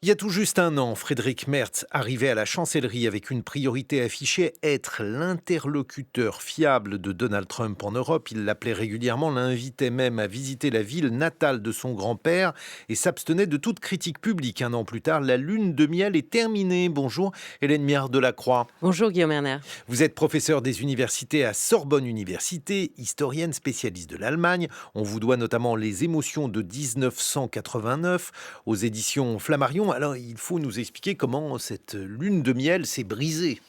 Il y a tout juste un an, Friedrich Merz arrivait à la chancellerie avec une priorité affichée, être l'interlocuteur fiable de Donald Trump en Europe. Il l'appelait régulièrement, l'invitait même à visiter la ville natale de son grand-père et s'abstenait de toute critique publique. Un an plus tard, la lune de miel est terminée. Bonjour Hélène Miard de la Croix. Bonjour Guillaume Erner. Vous êtes professeur des universités à Sorbonne Université, historienne spécialiste de l'Allemagne. On vous doit notamment Les émotions de 1989 aux éditions Flammarion. Alors, il faut nous expliquer comment cette lune de miel s'est brisée.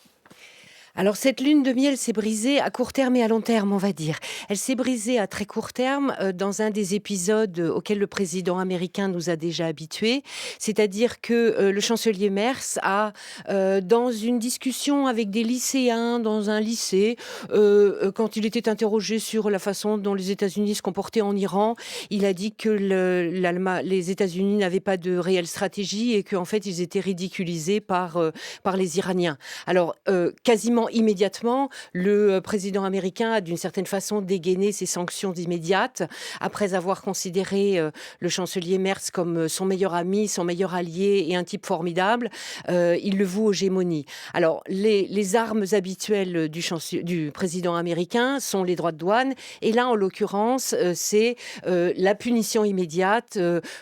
Alors cette lune de miel s'est brisée à court terme et à long terme, on va dire. Elle s'est brisée à très court terme dans un des épisodes auxquels le président américain nous a déjà habitués. C'est-à-dire que le chancelier Merz a, dans une discussion avec des lycéens dans un lycée, quand il était interrogé sur la façon dont les États-Unis se comportaient en Iran, il a dit que les États-Unis n'avaient pas de réelle stratégie et qu'en fait ils étaient ridiculisés par les Iraniens. Alors quasiment immédiatement, le président américain a d'une certaine façon dégainé ses sanctions immédiates après avoir considéré le chancelier Merz comme son meilleur ami, son meilleur allié et un type formidable. Il le voue aux gémonies. Alors, les armes habituelles du président américain sont les droits de douane et là, en l'occurrence, c'est la punition immédiate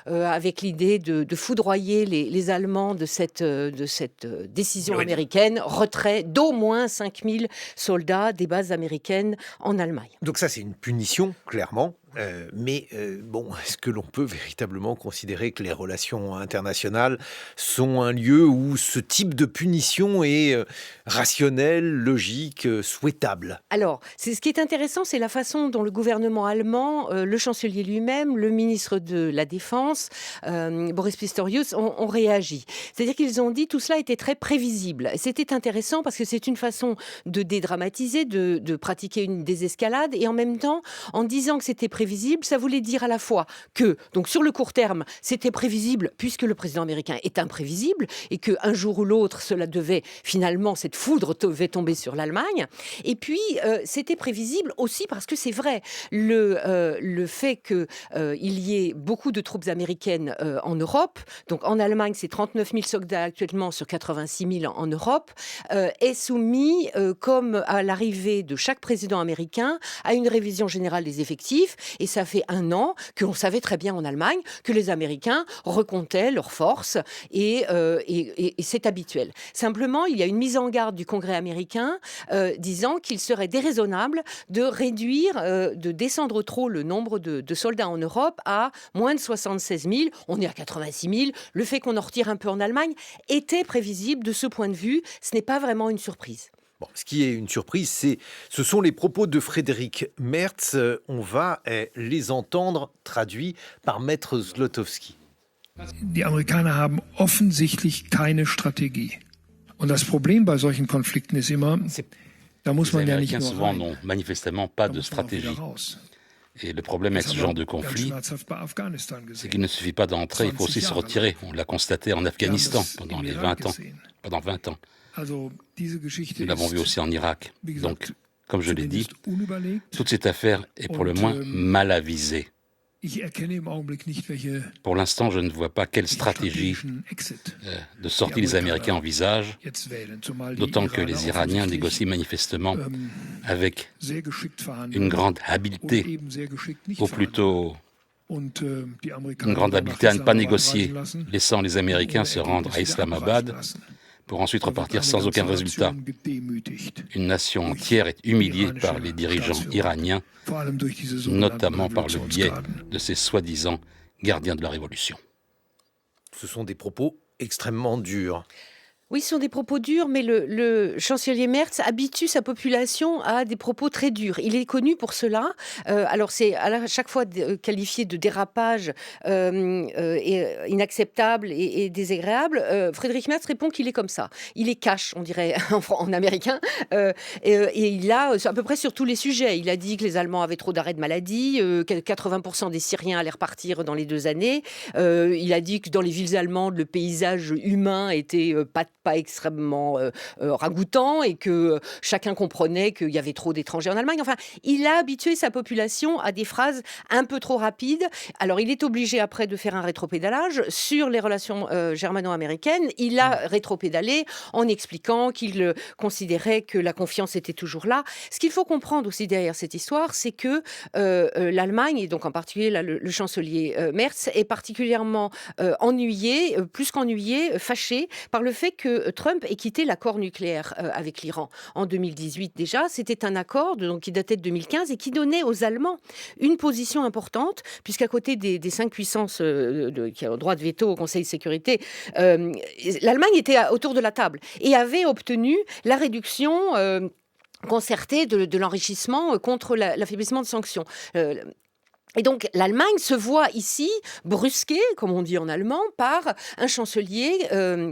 avec l'idée de foudroyer les Allemands de cette décision américaine, retrait d'au moins 5000 soldats des bases américaines en Allemagne. Donc ça, c'est une punition, clairement. Mais est-ce que l'on peut véritablement considérer que les relations internationales sont un lieu où ce type de punition est rationnel, logique, souhaitable ? Alors, ce qui est intéressant, c'est la façon dont le gouvernement allemand, le chancelier lui-même, le ministre de la Défense, Boris Pistorius, ont réagi. C'est-à-dire qu'ils ont dit tout cela était très prévisible. Et c'était intéressant parce que c'est une façon de dédramatiser, de pratiquer une désescalade et en même temps, en disant que c'était prévisible, ça voulait dire à la fois que, donc sur le court terme, c'était prévisible puisque le président américain est imprévisible et qu'un jour ou l'autre, cette foudre devait tomber sur l'Allemagne. Et puis, c'était prévisible aussi parce que c'est vrai, le fait qu'il y ait beaucoup de troupes américaines en Europe, donc en Allemagne, c'est 39 000 soldats actuellement sur 86 000 en Europe, est soumis, comme à l'arrivée de chaque président américain, à une révision générale des effectifs. Et ça fait un an qu'on savait très bien en Allemagne que les Américains recomptaient leurs forces et c'est habituel. Simplement, il y a une mise en garde du Congrès américain disant qu'il serait déraisonnable de réduire, de descendre trop le nombre de soldats en Europe à moins de 76 000. On est à 86 000. Le fait qu'on en retire un peu en Allemagne était prévisible de ce point de vue. Ce n'est pas vraiment une surprise. Bon, ce qui est une surprise, ce sont les propos de Friedrich Merz. On va les entendre traduits par Maître Zlotowski. Die Amerikaner haben offensichtlich keine Strategie. Und das Problem bei solchen Konflikten ist immer, da muss man ja nicht Les Américains nur souvent rein, n'ont manifestement pas da de muss man auch wieder stratégie. raus. Et le problème avec Das ce haben genre wir de ganz conflit, schmerzhaft bei Afghanistan c'est gesehen. qu'il ne suffit pas d'entrer, il faut aussi se retirer. On l'a constaté en Wir haben Afghanistan das pendant im les Irak 20 ans. gesehen. Pendant 20 ans. Also diese Geschichte Nous l'avons ist, vu aussi en Irak. wie Donc, gesagt, comme je l'ai dit, zumindest unüberlegt. toute cette affaire est pour le moins mal avisée. Ich erkenne im Augenblick nicht, welche Pour l'instant, je ne vois pas quelle stratégie strategischen Exit de sortie les Américains envisagent, jetzt wählen, zumal die d'autant que Iraner les Iraniens offensichtlich, négocient manifestement avec sehr geschickt verhandeln une grande und habileté, eben sehr geschickt nicht ou verhandeln. plutôt Und, die Amerikaner une grande werden habileté à ne nach pas Islamabad négocier, reisen lassen, laissant les Américains ohne se rendre à Ergebnis wieder Islamabad abreisen lassen. pour ensuite Da wird repartir eine sans ganze aucun résultat. Nation gedemütigt, Une nation entière est humiliée par les dirigeants iraniens, vor allem durch diese sogenannten notamment par le biais Revolutionsgarden. de ces soi-disant gardiens de la révolution. Ce sont des propos extrêmement durs. Oui, ce sont des propos durs, mais le chancelier Merz habitue sa population à des propos très durs. Il est connu pour cela. Alors, c'est à chaque fois qualifié de dérapage inacceptable et désagréable. Friedrich Merz répond qu'il est comme ça. Il est cash, on dirait en américain. Et il a, à peu près sur tous les sujets, il a dit que les Allemands avaient trop d'arrêts de maladie, que 80% des Syriens allaient repartir dans les 2 années. Il a dit que dans les villes allemandes, le paysage humain était pas pas extrêmement ragoûtant et que chacun comprenait qu'il y avait trop d'étrangers en Allemagne. Enfin, il a habitué sa population à des phrases un peu trop rapides. Alors, il est obligé après de faire un rétropédalage sur les relations germano-américaines. Il a rétropédalé en expliquant qu'il considérait que la confiance était toujours là. Ce qu'il faut comprendre aussi derrière cette histoire, c'est que l'Allemagne, et donc en particulier là, le chancelier Merz, est particulièrement ennuyé, plus qu'ennuyé, fâché par le fait que Trump ait quitté l'accord nucléaire avec l'Iran en 2018 déjà. C'était un accord donc, qui datait de 2015 et qui donnait aux Allemands une position importante, puisqu'à côté des 5 puissances qui ont le droit de veto au Conseil de sécurité, l'Allemagne était autour de la table et avait obtenu la réduction concertée de l'enrichissement contre l'affaiblissement de sanctions. Et donc, l'Allemagne se voit ici brusquée, comme on dit en allemand, par un chancelier,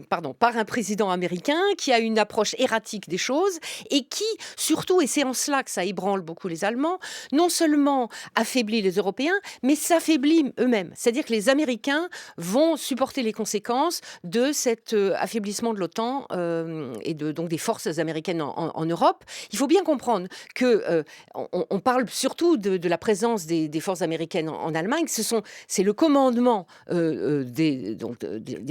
par un président américain qui a une approche erratique des choses et qui, surtout, et c'est en cela que ça ébranle beaucoup les Allemands, non seulement affaiblit les Européens, mais s'affaiblit eux-mêmes. C'est-à-dire que les Américains vont supporter les conséquences de cet affaiblissement de l'OTAN et donc des forces américaines en Europe. Il faut bien comprendre que on parle surtout de la présence des forces américaines en Allemagne, c'est le commandement des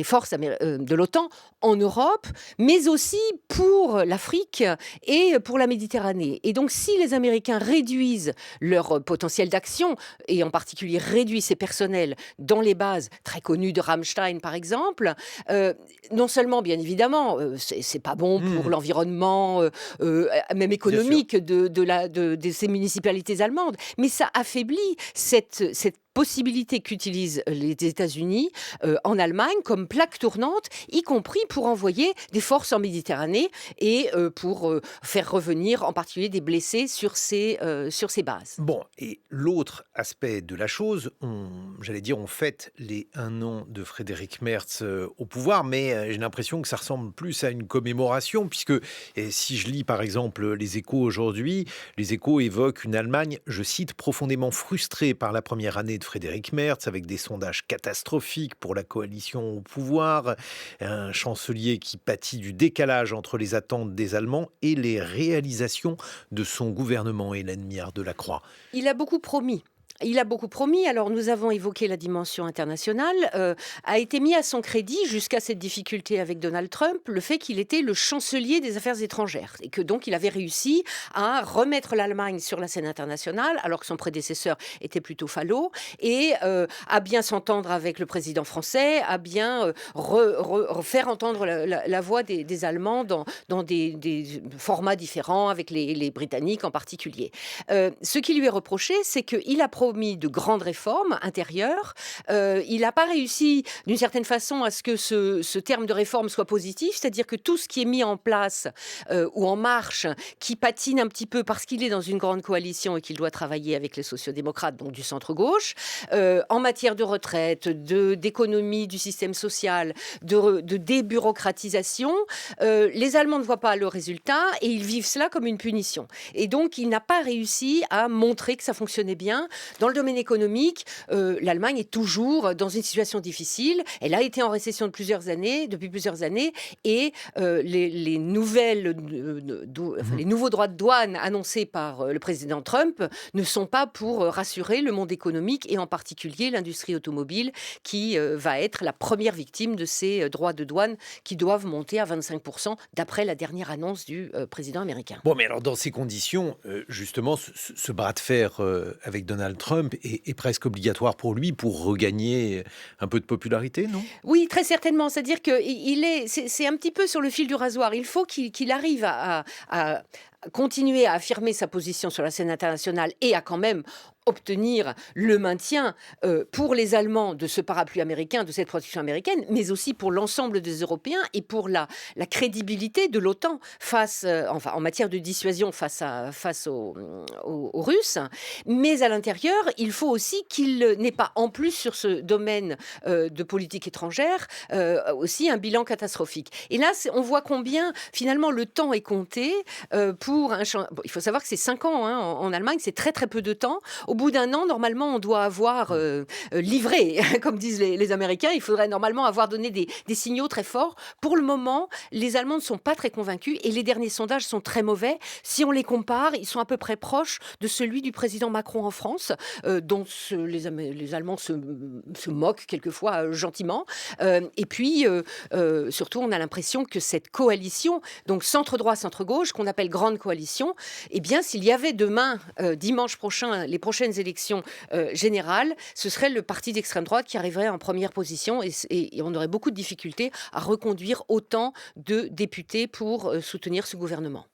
forces de l'OTAN en Europe, mais aussi pour l'Afrique et pour la Méditerranée. Et donc, si les Américains réduisent leur potentiel d'action, et en particulier réduisent ses personnels dans les bases très connues de Ramstein, par exemple, non seulement, bien évidemment, c'est pas bon pour l'environnement, même économique de ces municipalités allemandes, mais ça affaiblit cette possibilité qu'utilisent les États-Unis en Allemagne comme plaque tournante, y compris pour envoyer des forces en Méditerranée et pour faire revenir en particulier des blessés sur ces bases. Bon, et l'autre aspect de la chose, on fête les 1 an de Frédéric Merz au pouvoir, mais j'ai l'impression que ça ressemble plus à une commémoration, puisque si je lis par exemple les Échos aujourd'hui, les Échos évoquent une Allemagne, je cite, profondément frustrée par la première année de Frédéric Merz, avec des sondages catastrophiques pour la coalition au pouvoir, un chancelier qui pâtit du décalage entre les attentes des Allemands et les réalisations de son gouvernement. Hélène Miard de la Croix. Il a beaucoup promis. Alors nous avons évoqué la dimension internationale, a été mis à son crédit jusqu'à cette difficulté avec Donald Trump, le fait qu'il était le chancelier des affaires étrangères et que donc il avait réussi à remettre l'Allemagne sur la scène internationale alors que son prédécesseur était plutôt falot et à bien s'entendre avec le président français, à bien faire entendre la voix des Allemands dans des formats différents avec les Britanniques en particulier. Ce qui lui est reproché, c'est qu'il a promis de grandes réformes intérieures. Il n'a pas réussi, d'une certaine façon, à ce que ce terme de réforme soit positif, c'est-à-dire que tout ce qui est mis en place ou en marche, qui patine un petit peu parce qu'il est dans une grande coalition et qu'il doit travailler avec les sociodémocrates, donc du centre-gauche, en matière de retraite, d'économie du système social, de débureaucratisation, les Allemands ne voient pas le résultat et ils vivent cela comme une punition. Et donc, il n'a pas réussi à montrer que ça fonctionnait bien. Dans le domaine économique, l'Allemagne est toujours dans une situation difficile. Elle a été en récession depuis plusieurs années et les nouveaux droits de douane annoncés par le président Trump ne sont pas pour rassurer le monde économique et en particulier l'industrie automobile qui va être la première victime de ces droits de douane qui doivent monter à 25% d'après la dernière annonce du président américain. Bon, mais alors dans ces conditions, justement, ce bras de fer avec Donald Trump est presque obligatoire pour lui pour regagner un peu de popularité, non ? Oui, très certainement. C'est-à-dire que c'est un petit peu sur le fil du rasoir. Il faut qu'il arrive à continuer à affirmer sa position sur la scène internationale et à quand même obtenir le maintien pour les Allemands de ce parapluie américain, de cette protection américaine, mais aussi pour l'ensemble des Européens et pour la crédibilité de l'OTAN en matière de dissuasion face aux Russes. Mais à l'intérieur, il faut aussi qu'il n'ait pas, en plus sur ce domaine de politique étrangère, aussi un bilan catastrophique. Et là, on voit combien finalement le temps est compté pour il faut savoir que c'est 5 ans en Allemagne, c'est très très peu de temps. Au bout d'un an, normalement, on doit avoir livré, comme disent les Américains. Il faudrait normalement avoir donné des signaux très forts. Pour le moment, les Allemands ne sont pas très convaincus et les derniers sondages sont très mauvais. Si on les compare, ils sont à peu près proches de celui du président Macron en France, dont les Allemands se moquent quelquefois gentiment. Et puis, surtout, on a l'impression que cette coalition, donc centre-droit, centre-gauche, qu'on appelle grande coalition, eh bien, s'il y avait demain, dimanche prochain, les prochaines élections générales, ce serait le parti d'extrême droite qui arriverait en première position et on aurait beaucoup de difficultés à reconduire autant de députés pour soutenir ce gouvernement.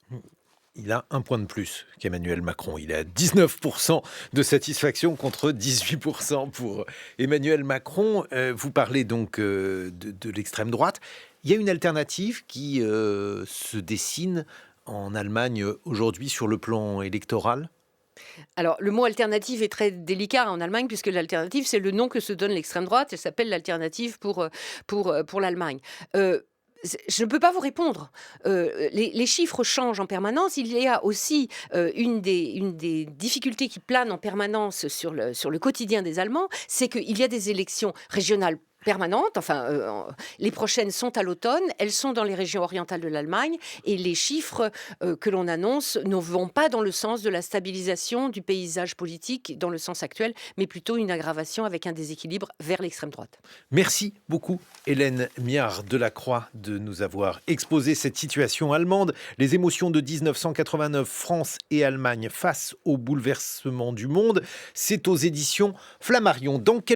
Il a un point de plus qu'Emmanuel Macron. Il a 19% de satisfaction contre 18% pour Emmanuel Macron. Vous parlez donc de l'extrême droite. Il y a une alternative qui se dessine en Allemagne aujourd'hui sur le plan électoral ? Alors, le mot alternative est très délicat en Allemagne, puisque l'alternative, c'est le nom que se donne l'extrême droite. Elle s'appelle l'alternative pour l'Allemagne. Je ne peux pas vous répondre. Les chiffres changent en permanence. Il y a aussi une des difficultés qui planent en permanence sur le quotidien des Allemands, c'est qu'il y a des élections régionales permanentes, les prochaines sont à l'automne, elles sont dans les régions orientales de l'Allemagne et les chiffres que l'on annonce ne vont pas dans le sens de la stabilisation du paysage politique dans le sens actuel, mais plutôt une aggravation avec un déséquilibre vers l'extrême droite. Merci beaucoup Hélène Miard-Delacroix de nous avoir exposé cette situation allemande, les émotions de 1989, France et Allemagne face au bouleversement du monde. C'est aux éditions Flammarion.